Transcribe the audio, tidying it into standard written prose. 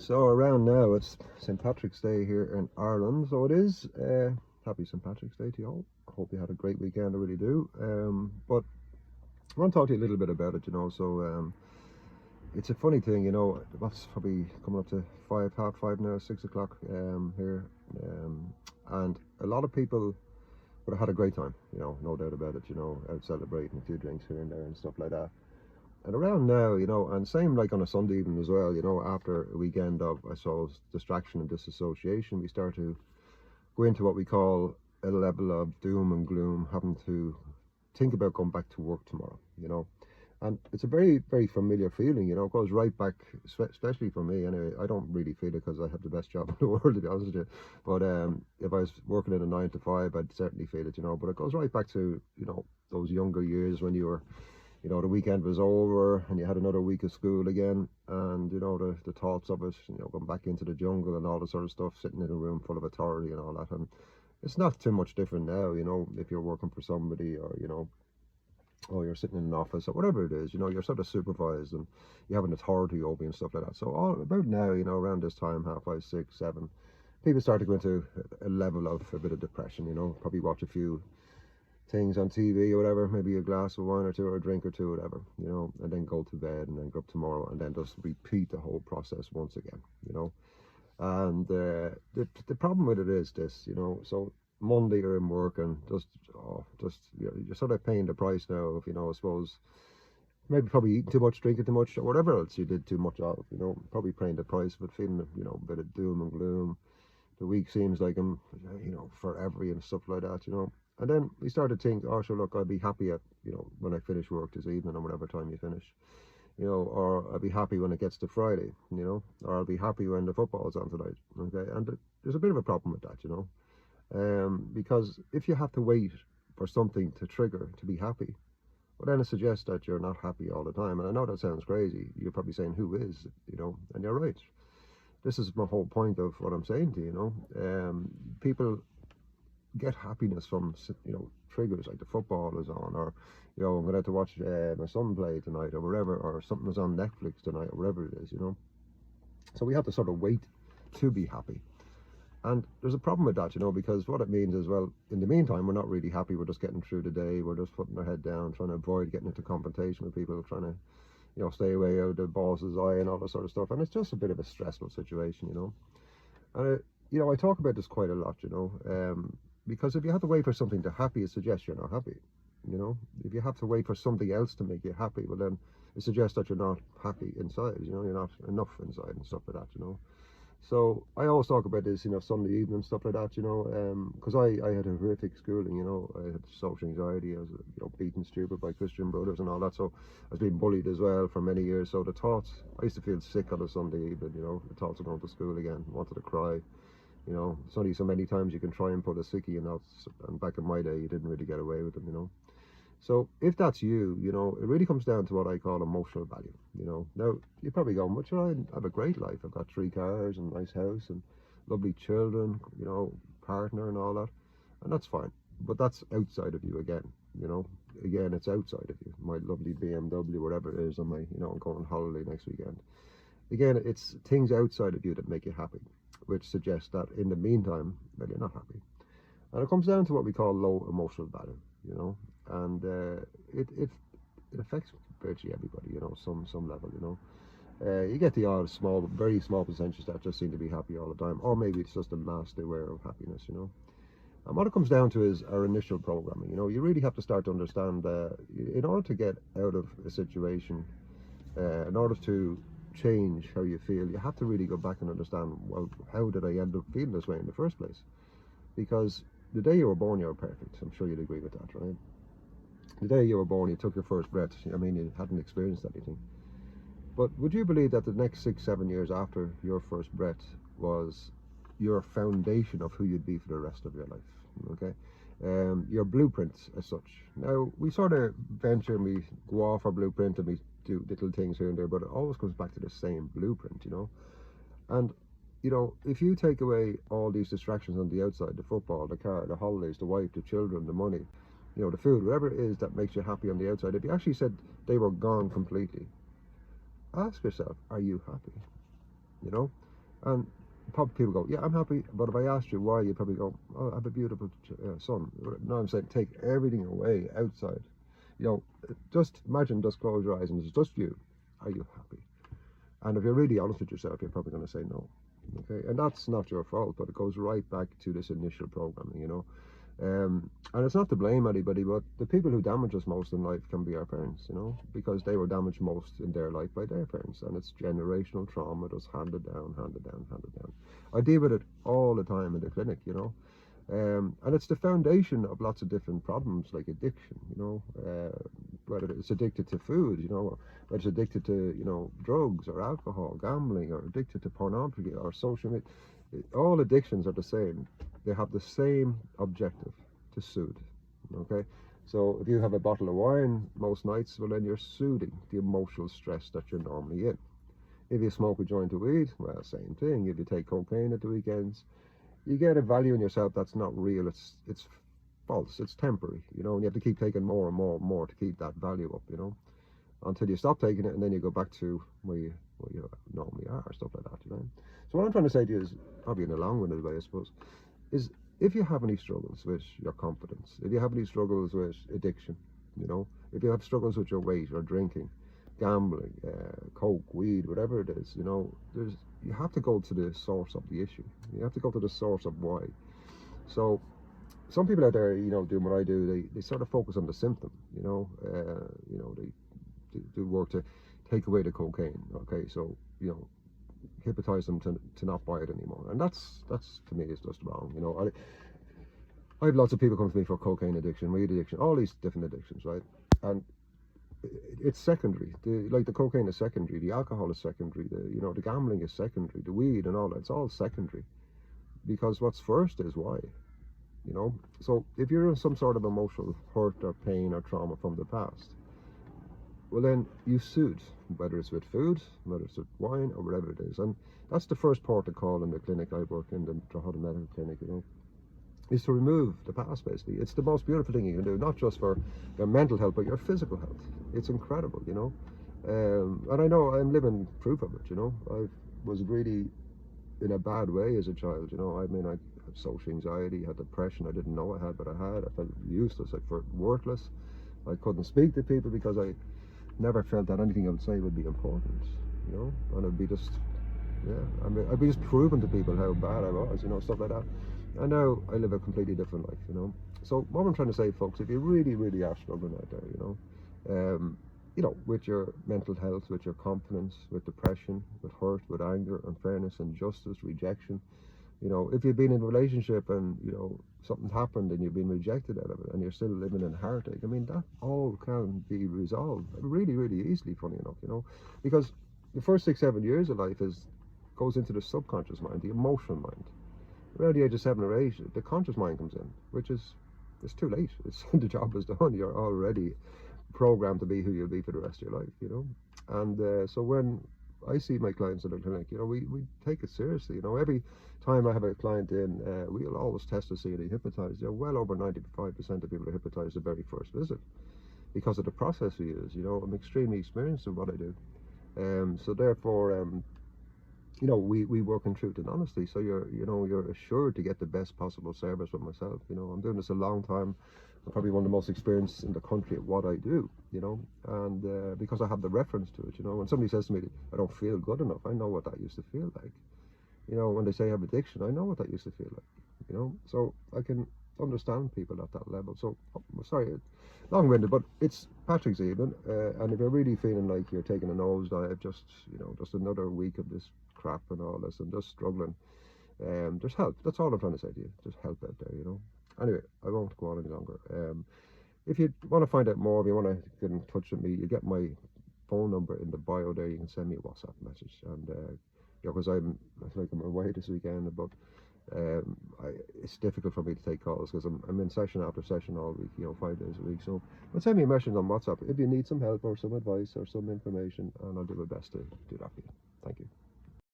So around now it's St. Patrick's Day here in Ireland. So it is. Happy St. Patrick's Day to you all. I hope you had a great weekend. I really do. But I want to talk to you a little bit about it. So it's a funny thing. What's probably coming up to half five now, 6 o'clock here, and a lot of people would have had a great time. No doubt about it. Out celebrating a few drinks here and there and stuff like that. And around now, and same like on a Sunday evening as well, after a weekend of, I suppose, distraction and disassociation, we start to go into what we call a level of doom and gloom, having to think about going back to work tomorrow. And it's a very, very familiar feeling. It goes right back, especially for me anyway. I don't really feel it because I have the best job in the world, to be honest with you. But if I was working in a 9 to 5, I'd certainly feel it. But it goes right back to, those younger years when you were the weekend was over and you had another week of school again, and the thoughts of it, going back into the jungle and all that sort of stuff, sitting in a room full of authority and all that. And it's not too much different now, if you're working for somebody, or you're sitting in an office or whatever it is, you're sort of supervised and you have an authority over you and stuff like that. So all about now, around this time, half 5, 6, 7, people start to go into a level of a bit of depression, probably watch a few things on TV or whatever, maybe a glass of wine or two or a drink or two, whatever, and then go to bed and then go up tomorrow and then just repeat the whole process once again. And the problem with it is this. So Monday you're in work and you're sort of paying the price now of, I suppose, maybe probably eating too much, drinking too much, or whatever else you did too much of, probably paying the price of it, feeling, a bit of doom and gloom. The week seems like I'm, forever and stuff like that. And then we started to think, oh, sure, look, I'll be happy at, when I finish work this evening or whatever time you finish, or I'll be happy when it gets to Friday, or I'll be happy when the football's on tonight, okay? And there's a bit of a problem with that, because if you have to wait for something to trigger to be happy, well, then it suggests that you're not happy all the time. And I know that sounds crazy. You're probably saying, who is, and you're right. This is my whole point of what I'm saying to you. People get happiness from triggers like the football is on, or I'm going to have to watch my son play tonight or whatever, or something is on Netflix tonight or whatever it is. So we have to sort of wait to be happy, and there's a problem with that, because what it means is, well, in the meantime we're not really happy. We're just getting through the day, we're just putting our head down, trying to avoid getting into confrontation with people, trying to stay away out of the boss's eye and all that sort of stuff, and it's just a bit of a stressful situation. And I talk about this quite a lot, because if you have to wait for something to happy, it suggests you're not happy. If you have to wait for something else to make you happy, well, then it suggests that you're not happy inside. You're not enough inside and stuff like that. So I always talk about this, Sunday evening stuff like that. Because I had a horrific schooling. I had social anxiety. I was beaten stupid by Christian brothers and all that. So I was being bullied as well for many years. So the thoughts, I used to feel sick on a Sunday evening. The thoughts of going to school again, wanted to cry. It's only so many times you can try and put a sickie in, and back in my day you didn't really get away with them. So if that's you, it really comes down to what I call emotional value. Now you're probably going, well, sure, I have a great life. I've got 3 cars and a nice house and lovely children, partner and all that, and that's fine. But that's outside of you again. Again, it's outside of you. My lovely BMW, whatever it is, on my, I'm going on holiday next weekend. Again, it's things outside of you that make you happy, which suggests that in the meantime, well, you're not happy. And it comes down to what we call low emotional value, and it affects virtually everybody, some level. You get the odd small, very small percentage that just seem to be happy all the time, or maybe it's just a mass they wear of happiness. And what it comes down to is our initial programming. You really have to start to understand, in order to get out of a situation, in order to change how you feel, you have to really go back and understand, well, how did I end up feeling this way in the first place? Because the day you were born, you were perfect. I'm sure you'd agree with that, right? The day you were born, you took your first breath. You hadn't experienced anything. But would you believe that the next 6, 7 years after your first breath was your foundation of who you'd be for the rest of your life? Okay, your blueprints as such. Now we sort of venture and we go off our blueprint and we do little things here and there, but it always comes back to the same blueprint. And if you take away all these distractions on the outside, the football, the car, the holidays, the wife, the children, the money, the food, whatever it is that makes you happy on the outside, if you actually said they were gone completely, ask yourself, are you happy? And probably people go, yeah, I'm happy, but if I asked you why, you'd probably go, oh, I have a beautiful son. No, I'm saying take everything away outside. You know, just imagine, just close your eyes and it's just you. Are you happy? And if you're really honest with yourself, you're probably going to say no. Okay, and that's not your fault, but it goes right back to this initial programming, you know. And it's not to blame anybody, but the people who damage us most in life can be our parents, you know, because they were damaged most in their life by their parents, and it's generational trauma that's handed down, handed down, handed down. I deal with it all the time in the clinic, you know. And it's the foundation of lots of different problems like addiction, you know, whether it's addicted to food, you know, whether it's addicted to, you know, drugs or alcohol, gambling, or addicted to pornography or social media. All addictions are the same. They have the same objective, to soothe, okay? So if you have a bottle of wine most nights, well then you're soothing the emotional stress that you're normally in. If you smoke a joint of weed, well, same thing. If you take cocaine at the weekends, you get a value in yourself that's not real. It's false. It's temporary, you know, and you have to keep taking more and more and more to keep that value up, you know, until you stop taking it, and then you go back to where you normally are, stuff like that, you know. So what I'm trying to say to you is, probably in a long-winded way, I suppose, is if you have any struggles with your confidence, if you have any struggles with addiction, you know, if you have struggles with your weight or drinking, gambling, coke, weed, whatever it is, you know, you have to go to the source of the issue. You have to go to the source of why. So some people out there, you know, doing what I do, they sort of focus on the symptom, you know, they do work to take away the cocaine. Okay, so, you know, hypnotize them to not buy it anymore, and that's to me is just wrong. You know, I have lots of people come to me for cocaine addiction, weed addiction, all these different addictions, right? And it's secondary. Like the cocaine is secondary, the alcohol is secondary, you know, the gambling is secondary, the weed and all that. It's all secondary, because what's first is why. You know, so if you're in some sort of emotional hurt or pain or trauma from the past, well then you soothe, whether it's with food, whether it's with wine, or whatever it is. And that's the first port of call in the clinic I work in, the Drogheda Medical Clinic, you know, is to remove the past, basically. It's the most beautiful thing you can do, not just for your mental health, but your physical health. It's incredible, you know. And I know I'm living proof of it, you know. I was really in a bad way as a child, you know. I mean, I had social anxiety, had depression I didn't know I had, but I had. I felt useless, I felt worthless. I couldn't speak to people because I never felt that anything I would say would be important, you know, and it'd be just, yeah, I mean, I'd be just proving to people how bad I was, you know, stuff like that. And now I live a completely different life, you know. So what I'm trying to say, folks, if you really, really are struggling out there, you know, with your mental health, with your confidence, with depression, with hurt, with anger, unfairness, injustice, rejection, you know, if you've been in a relationship and, you know, something happened and you've been rejected out of it and you're still living in heartache, I mean, that all can be resolved really, really easily, funny enough, you know, because the first 6-7 years of life goes into the subconscious mind, the emotional mind. Around the age of 7 or 8, the conscious mind comes in, which is, it's too late. The job is done. You're already programmed to be who you'll be for the rest of your life, you know. And so when I see my clients in the clinic, you know, we take it seriously. You know, every time I have a client in, we'll always test to see if they hypnotized. You know, well over 95% of people are hypnotized the very first visit because of the process we use. You know, I'm extremely experienced in what I do. So therefore, you know, we work in truth and honesty. So you're assured to get the best possible service with myself. You know, I'm doing this a long time. I'm probably one of the most experienced in the country at what I do, you know, and because I have the reference to it, you know. When somebody says to me, I don't feel good enough, I know what that used to feel like. You know, when they say I have addiction, I know what that used to feel like, you know. So I can understand people at that level. So, sorry, long-winded, but it's Patrick's evening, and if you're really feeling like you're taking a nosedive, just, you know, just another week of this crap and all this, and just struggling, just help. That's all I'm trying to say to you. Just help out there, you know. Anyway, I won't go on any longer. If you want to find out more, if you want to get in touch with me, you get my phone number in the bio there. You can send me a WhatsApp message, and you know, because I'm away this weekend, but it's difficult for me to take calls because I'm in session after session all week, you know, 5 days a week. So, but send me a message on WhatsApp if you need some help or some advice or some information, and I'll do my best to do that for you.